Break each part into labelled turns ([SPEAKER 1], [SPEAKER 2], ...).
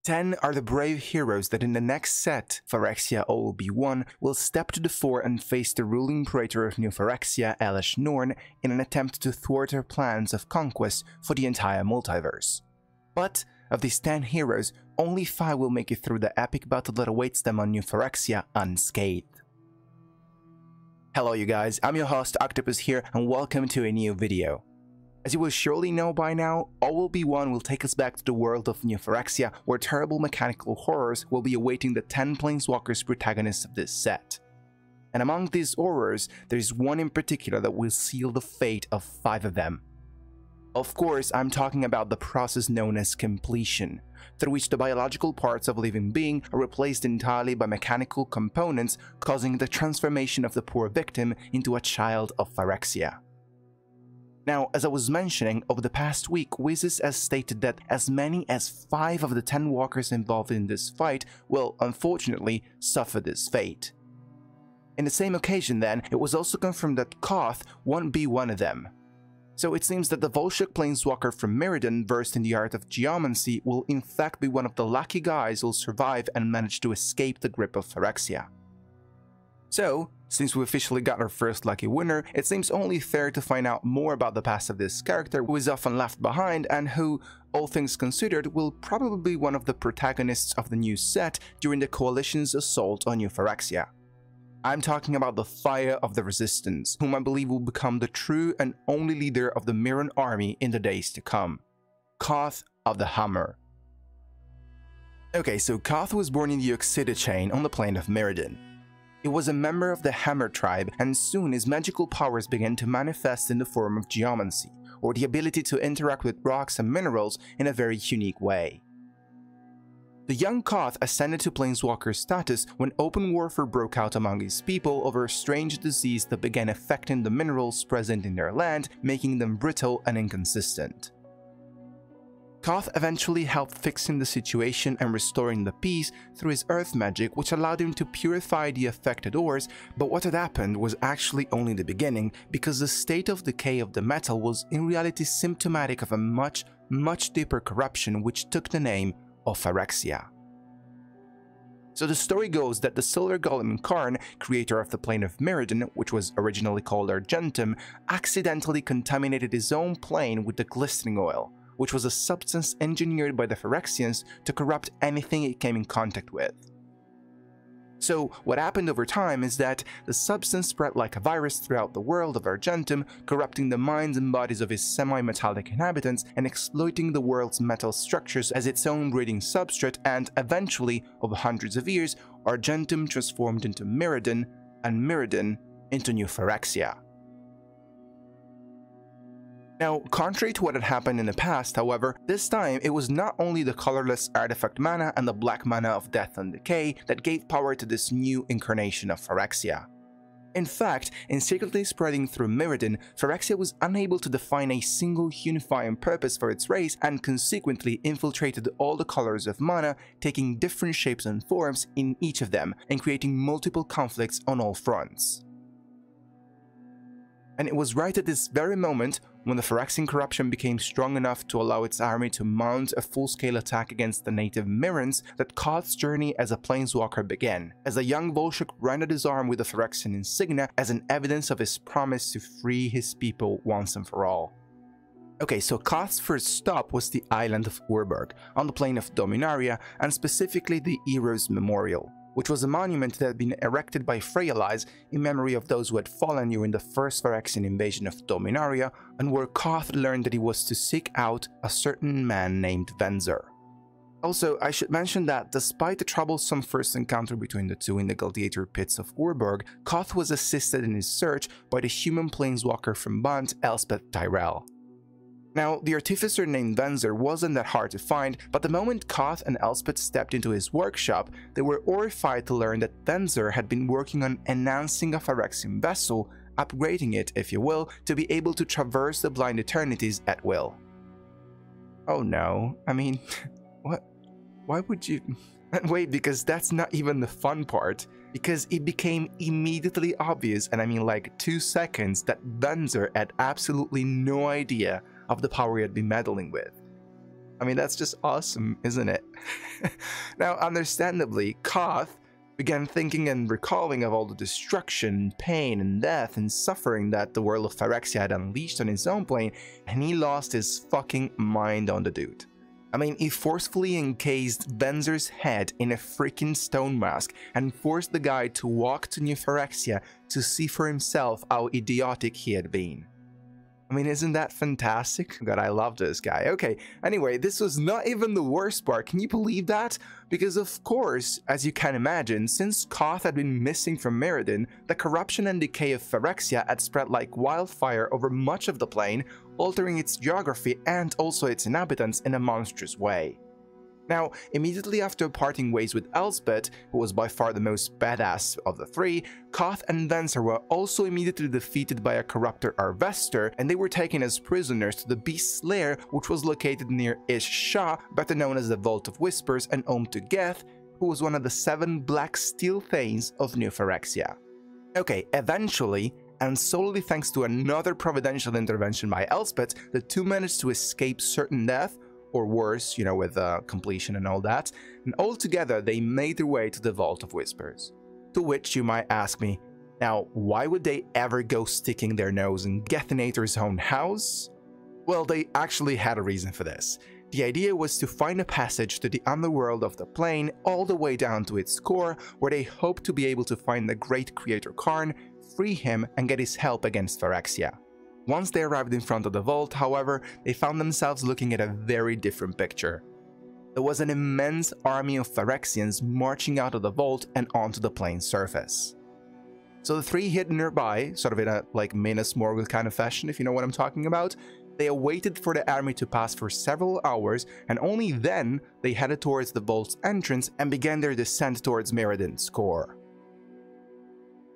[SPEAKER 1] 10 are the brave heroes that in the next set, Phyrexia OLB1, will step to the fore and face the ruling praetor of New Phyrexia, Norn, in an attempt to thwart her plans of conquest for the entire multiverse. But of these 10 heroes, only 5 will make it through the epic battle that awaits them on New Phyrexia unscathed. Hello you guys, I'm your host Octopus here and welcome to a new video. As you will surely know by now, OLB1 will take us back to the world of New Phyrexia, where terrible mechanical horrors will be awaiting the 10 Planeswalkers protagonists of this set. And among these horrors, there is one in particular that will seal the fate of 5 of them. Of course, I'm talking about the process known as completion, through which the biological parts of a living being are replaced entirely by mechanical components, causing the transformation of the poor victim into a child of Phyrexia. Now, as I was mentioning, over the past week, Wizards has stated that as many as 5 of the 10 walkers involved in this fight will, unfortunately, suffer this fate. In the same occasion then, it was also confirmed that Koth won't be one of them. So it seems that the Vulshok Planeswalker from Mirrodin, versed in the art of geomancy, will in fact be one of the lucky guys who'll survive and manage to escape the grip of Phyrexia. So, since we officially got our first lucky winner, it seems only fair to find out more about the past of this character who is often left behind and who, all things considered, will probably be one of the protagonists of the new set during the Coalition's assault on New Phyrexia. I'm talking about the Fire of the Resistance, whom I believe will become the true and only leader of the Mirrodin army in the days to come. Koth of the Hammer. Okay, so Koth was born in the Oxida chain on the plane of Mirrodin. He was a member of the Hammer tribe, and soon his magical powers began to manifest in the form of geomancy, or the ability to interact with rocks and minerals in a very unique way. The young Koth ascended to Planeswalker status when open warfare broke out among his people over a strange disease that began affecting the minerals present in their land, making them brittle and inconsistent. Koth eventually helped fixing the situation and restoring the peace through his earth magic, which allowed him to purify the affected ores, but what had happened was actually only the beginning, because the state of decay of the metal was in reality symptomatic of a much deeper corruption which took the name of Phyrexia. So the story goes that the Silver Golem Karn, creator of the plane of Mirrodin, which was originally called Argentum, accidentally contaminated his own plane with the glistening oil, which was a substance engineered by the Phyrexians to corrupt anything it came in contact with. So what happened over time is that the substance spread like a virus throughout the world of Argentum, corrupting the minds and bodies of its semi-metallic inhabitants and exploiting the world's metal structures as its own breeding substrate, and eventually, over hundreds of years, Argentum transformed into Mirrodin, and Mirrodin into New Phyrexia. Now, contrary to what had happened in the past, however, this time it was not only the colorless artifact mana and the black mana of death and decay that gave power to this new incarnation of Phyrexia. In fact, in secretly spreading through Mirrodin, Phyrexia was unable to define a single unifying purpose for its race and consequently infiltrated all the colors of mana, taking different shapes and forms in each of them and creating multiple conflicts on all fronts. And it was right at this very moment, when the Phyrexian corruption became strong enough to allow its army to mount a full-scale attack against the native Mirrans, that Koth's journey as a Planeswalker began, as a young Vulshok rendered his arm with the Phyrexian insignia as an evidence of his promise to free his people once and for all. Okay, so Koth's first stop was the island of Urborg, on the plane of Dominaria, and specifically the Heroes' Memorial, which was a monument that had been erected by Frey allies in memory of those who had fallen during the first Phyrexian invasion of Dominaria, and where Koth learned that he was to seek out a certain man named Venser. Also, I should mention that despite the troublesome first encounter between the two in the gladiator pits of Urborg, Koth was assisted in his search by the human planeswalker from Bunt, Elspeth Tyrell. Now, the artificer named Venser wasn't that hard to find, but the moment Koth and Elspeth stepped into his workshop, they were horrified to learn that Venser had been working on enhancing a Phyrexian vessel, upgrading it, if you will, to be able to traverse the blind eternities at will. Oh no, I mean, what? Why would you? And wait, because that's not even the fun part, because it became immediately obvious, and I mean like 2 seconds, that Venser had absolutely no idea of the power he had been meddling with. I mean, that's just awesome, isn't it? Now, understandably, Koth began thinking and recalling of all the destruction, pain, and death and suffering that the world of Phyrexia had unleashed on his own plane, and he lost his fucking mind on the dude. I mean, he forcefully encased Benzer's head in a freaking stone mask and forced the guy to walk to New Phyrexia to see for himself how idiotic he had been. I mean, isn't that fantastic? God, I love this guy. Okay, anyway, this was not even the worst part. Can you believe that? Because of course, as you can imagine, since Koth had been missing from Mirrodin, the corruption and decay of Phyrexia had spread like wildfire over much of the plane, altering its geography and also its inhabitants in a monstrous way. Now, immediately after parting ways with Elspeth, who was by far the most badass of the three, Koth and Venser were also immediately defeated by a corruptor Arvester, and they were taken as prisoners to the Beast's lair, which was located near Ish Shah, better known as the Vault of Whispers, and home to Geth, who was one of the 7 Black Steel Thanes of New Phyrexia. Okay, eventually, and solely thanks to another providential intervention by Elspeth, the two managed to escape certain death, or worse, you know, with completion and all that, and altogether they made their way to the Vault of Whispers. To which you might ask me, now why would they ever go sticking their nose in Gethinator's own house? Well, they actually had a reason for this. The idea was to find a passage to the underworld of the plane all the way down to its core, where they hoped to be able to find the great creator Karn, free him, and get his help against Phyrexia. Once they arrived in front of the vault, however, they found themselves looking at a very different picture. There was an immense army of Phyrexians marching out of the vault and onto the plane's surface. So the three hid nearby, sort of in a like Minas Morgul kind of fashion, if you know what I'm talking about. They awaited for the army to pass for several hours, and only then they headed towards the vault's entrance and began their descent towards Mirrodin's core.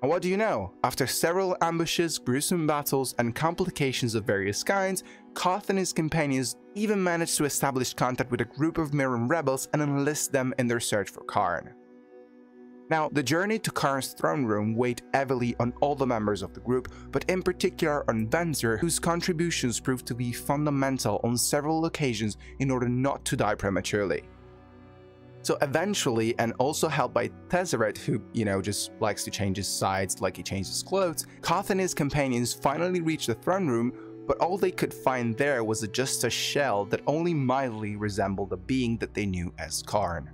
[SPEAKER 1] And what do you know? After several ambushes, gruesome battles, and complications of various kinds, Koth and his companions even managed to establish contact with a group of Mirrodin rebels and enlist them in their search for Karn. Now, the journey to Karn's throne room weighed heavily on all the members of the group, but in particular on Venser, whose contributions proved to be fundamental on several occasions in order not to die prematurely. So eventually, and also helped by Tezzeret, who, you know, just likes to change his sides like he changes clothes, Koth and his companions finally reached the throne room, but all they could find there was just a shell that only mildly resembled a being that they knew as Karn.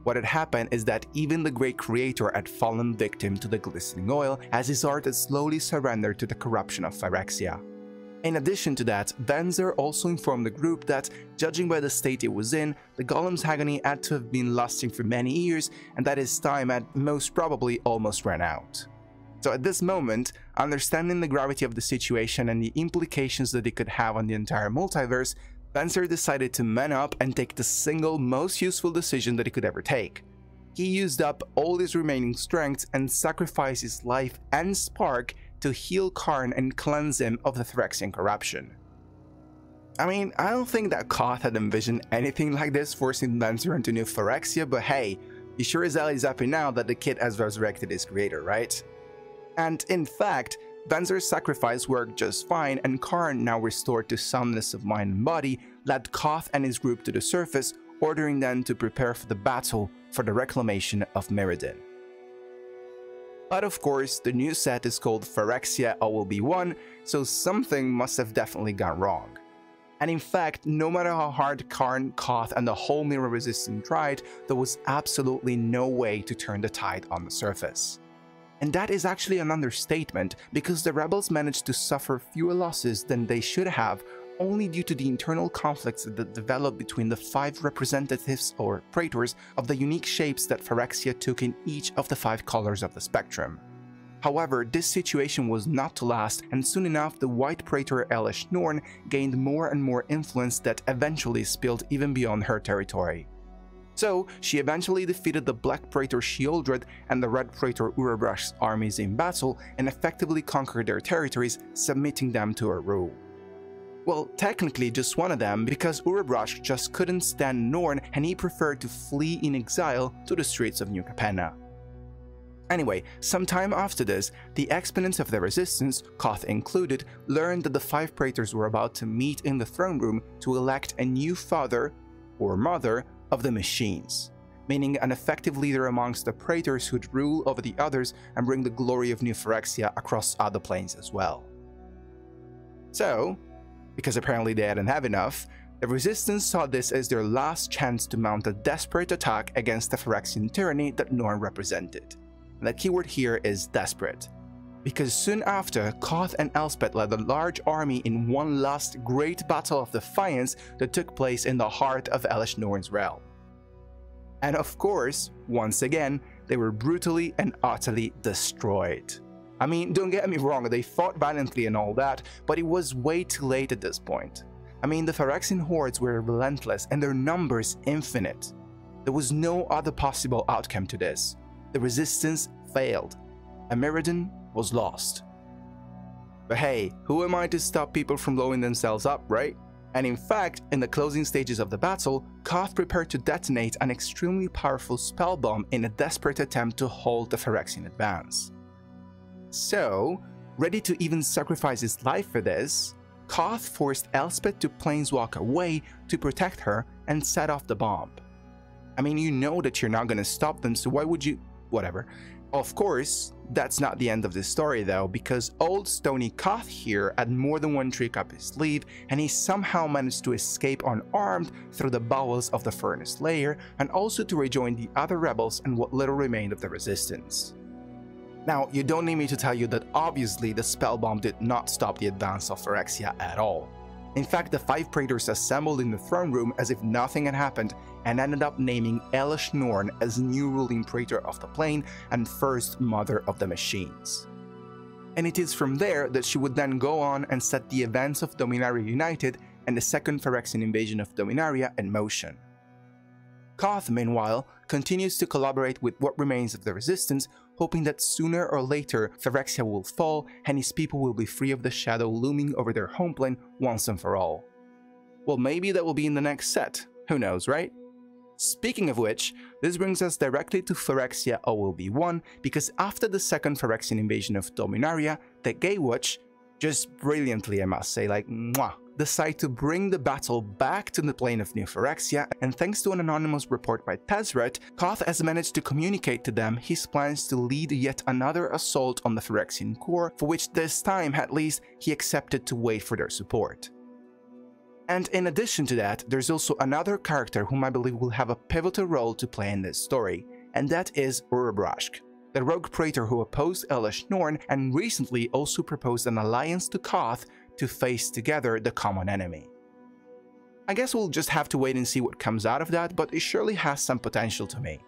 [SPEAKER 1] What had happened is that even the great creator had fallen victim to the glistening oil, as his art had slowly surrendered to the corruption of Phyrexia. In addition to that, Venser also informed the group that, judging by the state it was in, the golem's agony had to have been lasting for many years, and that his time had most probably almost run out. So at this moment, understanding the gravity of the situation and the implications that it could have on the entire multiverse, Venser decided to man up and take the single most useful decision that he could ever take. He used up all his remaining strength and sacrificed his life and spark to heal Karn and cleanse him of the Phyrexian corruption. I mean, I don't think that Koth had envisioned anything like this forcing Venser into New Phyrexia, but hey, he sure as hell is happy now that the kid has resurrected his creator, right? And in fact, Venser's sacrifice worked just fine, and Karn, now restored to soundness of mind and body, led Koth and his group to the surface, ordering them to prepare for the battle for the reclamation of Mirrodin. But of course, the new set is called Phyrexia All Will Be One, so something must have definitely gone wrong. And in fact, no matter how hard Karn, Koth, and the whole Mirror Resistance tried, there was absolutely no way to turn the tide on the surface. And that is actually an understatement, because the rebels managed to suffer fewer losses than they should have, only due to the internal conflicts that developed between the 5 representatives or praetors of the unique shapes that Phyrexia took in each of the 5 colors of the spectrum. However, this situation was not to last, and soon enough the White Praetor Elish Norn gained more and more influence that eventually spilled even beyond her territory. So, she eventually defeated the Black Praetor Sheoldred and the Red Praetor Urborg's armies in battle and effectively conquered their territories, submitting them to her rule. Well, technically just one of them, because Urborg just couldn't stand Norn and he preferred to flee in exile to the streets of New Capenna. Anyway, sometime after this, the exponents of the resistance, Koth included, learned that the 5 praetors were about to meet in the throne room to elect a new father or mother of the machines, meaning an effective leader amongst the praetors who'd rule over the others and bring the glory of New Phyrexia across other planes as well. So, because apparently they didn't have enough, the Resistance saw this as their last chance to mount a desperate attack against the Phyrexian tyranny that Norn represented. And the keyword here is desperate, because soon after, Koth and Elspeth led a large army in one last great battle of defiance that took place in the heart of Elesh Norn's realm. And of course, once again, they were brutally and utterly destroyed. I mean, don't get me wrong, they fought valiantly and all that, but it was way too late at this point. I mean, the Phyrexian hordes were relentless and their numbers infinite. There was no other possible outcome to this. The Resistance failed, and Mirrodin was lost. But hey, who am I to stop people from blowing themselves up, right? And in fact, in the closing stages of the battle, Koth prepared to detonate an extremely powerful spell bomb in a desperate attempt to halt the Phyrexian advance. So, ready to even sacrifice his life for this, Koth forced Elspeth to planeswalk away to protect her and set off the bomb. I mean, you know that you're not gonna stop them, so why would you? Whatever. Of course, that's not the end of the story though, because old Stony Koth here had more than one trick up his sleeve, and he somehow managed to escape unarmed through the bowels of the Furnace Lair, and also to rejoin the other rebels and what little remained of the Resistance. Now, you don't need me to tell you that obviously the spell bomb did not stop the advance of Phyrexia at all. In fact, the 5 praetors assembled in the throne room as if nothing had happened and ended up naming Elesh Norn as new ruling praetor of the plane and first mother of the machines. And it is from there that she would then go on and set the events of Dominaria United and the second Phyrexian invasion of Dominaria in motion. Koth, meanwhile, continues to collaborate with what remains of the Resistance, hoping that sooner or later Phyrexia will fall and his people will be free of the shadow looming over their homeplane once and for all. Well, maybe that will be in the next set, who knows, right? Speaking of which, this brings us directly to Phyrexia OLB1, because after the second Phyrexian invasion of Dominaria, the Gatewatch, just brilliantly I must say, like mwah, decide to bring the battle back to the plane of New Phyrexia, and thanks to an anonymous report by Tezzeret, Koth has managed to communicate to them his plans to lead yet another assault on the Phyrexian core, for which this time at least he accepted to wait for their support. And in addition to that, there's also another character whom I believe will have a pivotal role to play in this story, and that is Urborg, the rogue praetor who opposed Elesh Norn and recently also proposed an alliance to Koth to face together the common enemy. I guess we'll just have to wait and see what comes out of that, but it surely has some potential to me.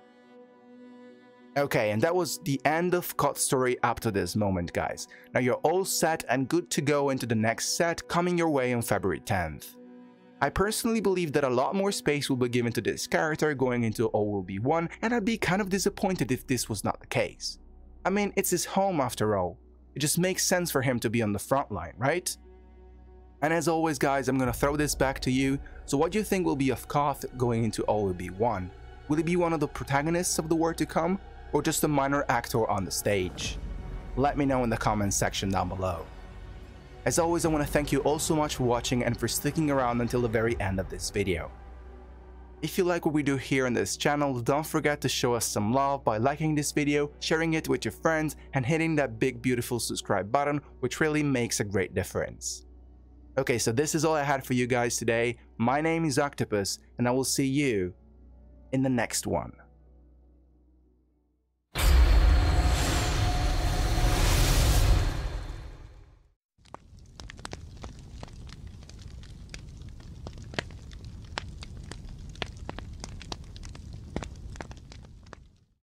[SPEAKER 1] Okay, and that was the end of Koth's story up to this moment, guys. Now you're all set and good to go into the next set coming your way on February 10th. I personally believe that a lot more space will be given to this character going into OLB1, and I'd be kind of disappointed if this was not the case. I mean, it's his home after all. It just makes sense for him to be on the front line, right? And as always, guys, I'm gonna throw this back to you. So what do you think will be of Koth going into OLB1? Will he be one of the protagonists of the war to come, or just a minor actor on the stage? Let me know in the comments section down below. As always, I want to thank you all so much for watching and for sticking around until the very end of this video. If you like what we do here on this channel, don't forget to show us some love by liking this video, sharing it with your friends, and hitting that big beautiful subscribe button, which really makes a great difference. Okay, so this is all I had for you guys today. My name is Octopus, and I will see you in the next one.